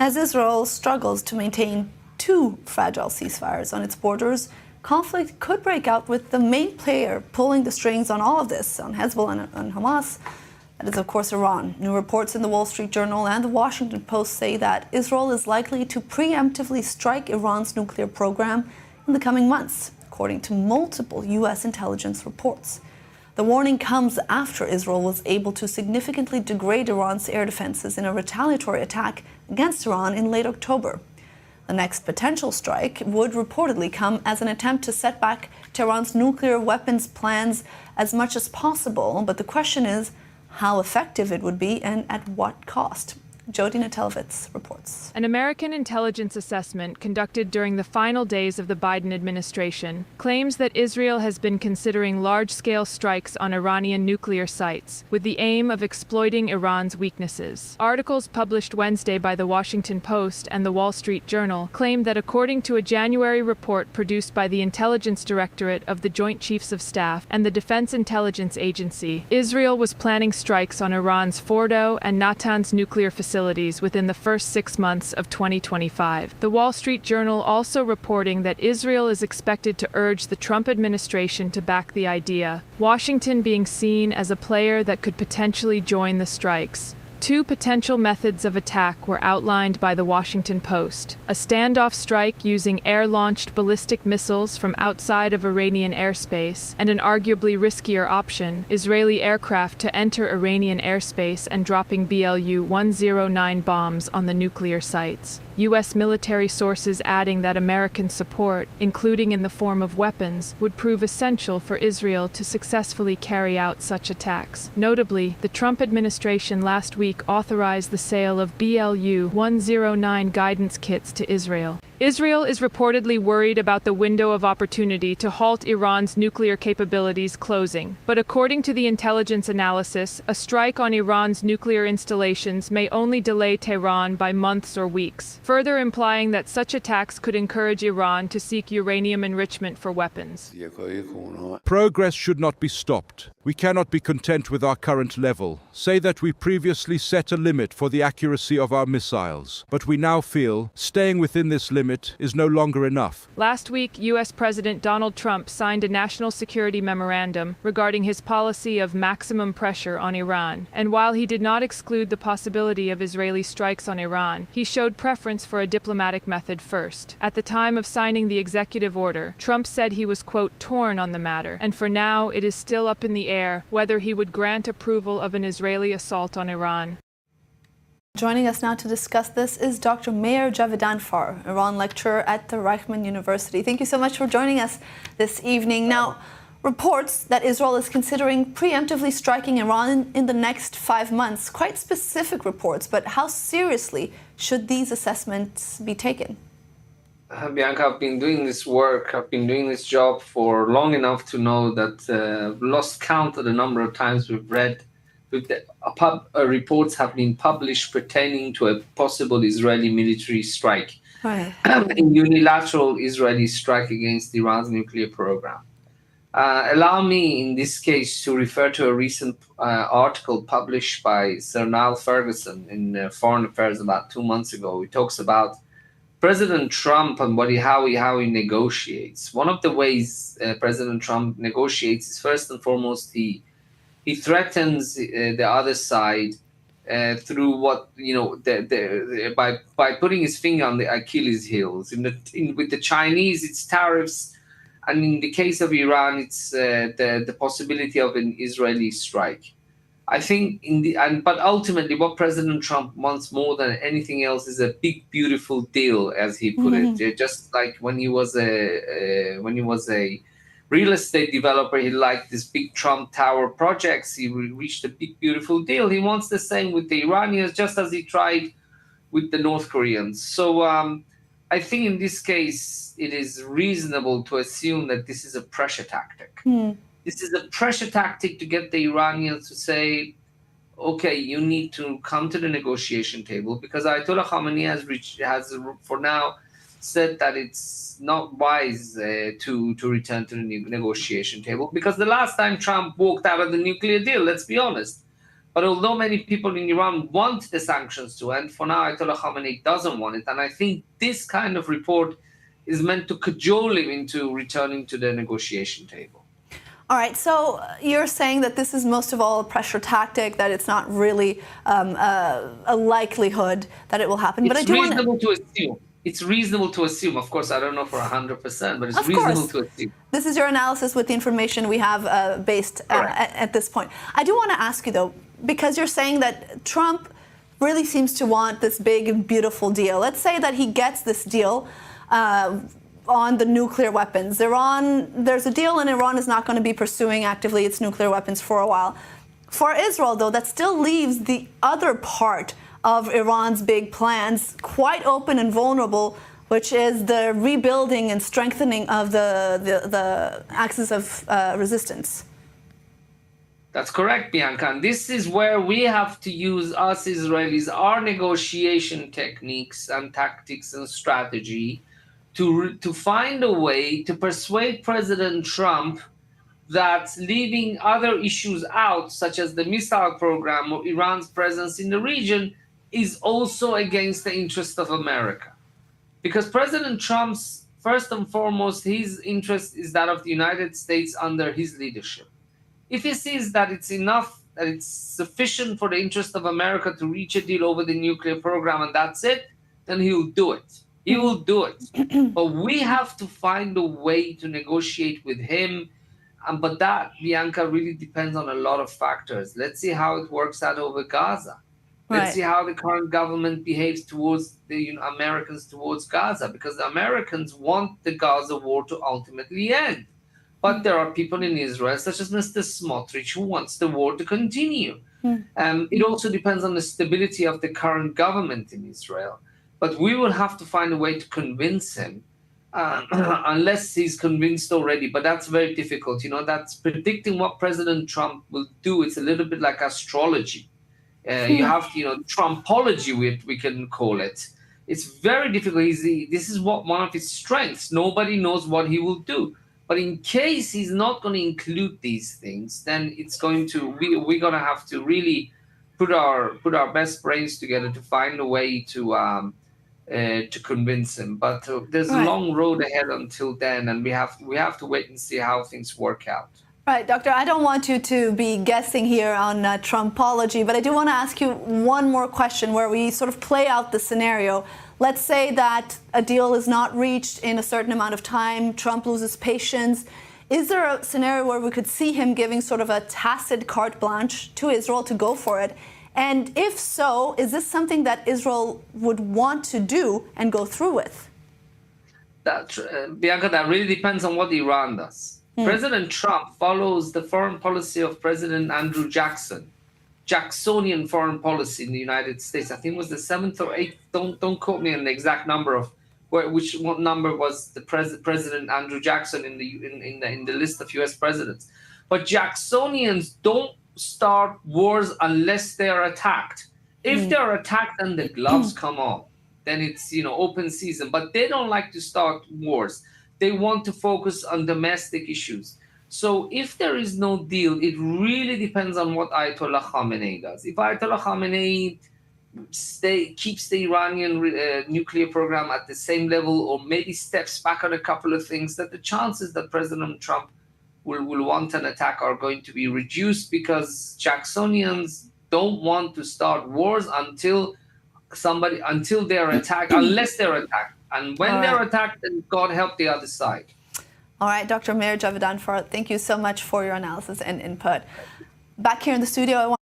As Israel struggles to maintain two fragile ceasefires on its borders, conflict could break out with the main player pulling the strings on all of this, on Hezbollah and Hamas. That is, of course, Iran. New reports in the Wall Street Journal and the Washington Post say that Israel is likely to preemptively strike Iran's nuclear program in the coming months, according to multiple U.S. intelligence reports. The warning comes after Israel was able to significantly degrade Iran's air defenses in a retaliatory attack against Iran in late October. The next potential strike would reportedly come as an attempt to set back Tehran's nuclear weapons plans as much as possible, but the question is how effective it would be and at what cost. Jody Natelovitz reports. An American intelligence assessment conducted during the final days of the Biden administration claims that Israel has been considering large-scale strikes on Iranian nuclear sites with the aim of exploiting Iran's weaknesses. Articles published Wednesday by the Washington Post and the Wall Street Journal claim that according to a January report produced by the Intelligence Directorate of the Joint Chiefs of Staff and the Defense Intelligence Agency, Israel was planning strikes on Iran's Fordo and Natanz nuclear facilities within the first 6 months of 2025. The Wall Street Journal also reporting that Israel is expected to urge the Trump administration to back the idea, Washington being seen as a player that could potentially join the strikes. Two potential methods of attack were outlined by the Washington Post: a standoff strike using air-launched ballistic missiles from outside of Iranian airspace, and an arguably riskier option, Israeli aircraft to enter Iranian airspace and dropping BLU-109 bombs on the nuclear sites. U.S. military sources adding that American support, including in the form of weapons, would prove essential for Israel to successfully carry out such attacks. Notably, the Trump administration last week authorized the sale of BLU-109 guidance kits to Israel. Israel is reportedly worried about the window of opportunity to halt Iran's nuclear capabilities closing. But according to the intelligence analysis, a strike on Iran's nuclear installations may only delay Tehran by months or weeks, further implying that such attacks could encourage Iran to seek uranium enrichment for weapons. Progress should not be stopped. We cannot be content with our current level. Say that we previously set a limit for the accuracy of our missiles, but we now feel staying within this limit is no longer enough. Last week, U.S. President Donald Trump signed a national security memorandum regarding his policy of maximum pressure on Iran. And while he did not exclude the possibility of Israeli strikes on Iran, he showed preference for a diplomatic method first. At the time of signing the executive order, Trump said he was, quote, torn on the matter, and for now it is still up in the air whether he would grant approval of an Israeli assault on Iran. Joining us now to discuss this is Dr. Meir Javedanfar, Iran lecturer at the Reichman University. Thank you so much for joining us this evening. Now, reports that Israel is considering preemptively striking Iran in the next 5 months, quite specific reports, but how seriously should these assessments be taken? Bianca, I've been doing this work, I've been doing this job for long enough to know that I've lost count of the number of times we've read reports have been published pertaining to a possible Israeli military strike, Right. A unilateral Israeli strike against Iran's nuclear program. Allow me, in this case, to refer to a recent article published by Sir Niall Ferguson in Foreign Affairs about 2 months ago. He talks about President Trump and how he negotiates. One of the ways President Trump negotiates is, first and foremost, he threatens the other side through by putting his finger on the Achilles heels. With the Chinese, it's tariffs, and in the case of Iran, it's the possibility of an Israeli strike. I think but ultimately, what President Trump wants more than anything else is a big, beautiful deal, as he put it. Just like when he was a real estate developer, he liked this big Trump Tower projects. He reached a big, beautiful deal. He wants the same with the Iranians, just as he tried with the North Koreans. So I think in this case, it is reasonable to assume that this is a pressure tactic. This is a pressure tactic to get the Iranians to say, okay, you need to come to the negotiation table, because Ayatollah Khamenei has for now said that it's not wise to return to the negotiation table, because the last time Trump walked out of the nuclear deal, let's be honest, But although many people in Iran want the sanctions to end, for now Ayatollah Khamenei doesn't want it. And I think this kind of report is meant to cajole him into returning to the negotiation table. All right, so you're saying that this is most of all a pressure tactic, that it's not really a likelihood that it will happen. But It's reasonable to assume. It's reasonable to assume. Of course, I don't know for 100%, but it's reasonable to assume. This is your analysis with the information we have based at this point. I do want to ask you, though, because you're saying that Trump really seems to want this big and beautiful deal. Let's say that he gets this deal on the nuclear weapons. There's a deal, and Iran is not going to be pursuing actively its nuclear weapons for a while. For Israel, though, that still leaves the other part of Iran's big plans quite open and vulnerable, which is the rebuilding and strengthening of the axis of resistance. That's correct, Bianca. And this is where we have to use, us Israelis, our negotiation techniques and tactics and strategy to find a way to persuade President Trump that leaving other issues out, such as the missile program or Iran's presence in the region, is also against the interest of America. Because President Trump's, first and foremost, his interest is that of the United States under his leadership. If he sees that it's enough, that it's sufficient for the interest of America to reach a deal over the nuclear program and that's it, then he'll do it. He will do it. But we have to find a way to negotiate with him. But that, Bianca, really depends on a lot of factors. Let's see how it works out over Gaza. Let's see how the current government behaves towards the Americans towards Gaza, because the Americans want the Gaza war to ultimately end. But there are people in Israel, such as Mr. Smotrich, who wants the war to continue. It also depends on the stability of the current government in Israel. But we will have to find a way to convince him, unless he's convinced already. But that's very difficult. That's predicting what President Trump will do. It's a little bit like astrology. You have to, Trumpology, we can call it. It's very difficult. This is one of his strengths. Nobody knows what he will do. But in case he's not going to include these things, then it's going to we're going to have to really put our best brains together to find a way to convince him. But there's a long road ahead until then, and we have to wait and see how things work out. Right, Doctor, I don't want you to be guessing here on Trumpology, but I do want to ask you one more question where we sort of play out the scenario. Let's say that a deal is not reached in a certain amount of time, Trump loses patience. Is there a scenario where we could see him giving sort of a tacit carte blanche to Israel to go for it? And if so, is this something that Israel would want to do and go through with? Bianca, that really depends on what Iran does. President Trump follows the foreign policy of President Andrew Jackson, Jacksonian foreign policy in the United States. I think it was the 7th or 8th. Don't quote me on the exact number of what number was the President Andrew Jackson in the list of U.S. presidents. But Jacksonians don't start wars unless they are attacked. If they're attacked and the gloves come off, then it's open season. But they don't like to start wars. They want to focus on domestic issues. So if there is no deal, it really depends on what Ayatollah Khamenei does. If Ayatollah Khamenei keeps the Iranian nuclear program at the same level, or maybe steps back on a couple of things, that the chances that President Trump will want an attack are going to be reduced, because Jacksonians don't want to start wars until they're attacked, unless they're attacked. And when they're attacked, then God help the other side. All right, Dr. Meir Javidan Farhat, thank you so much for your analysis and input. Back here in the studio, I want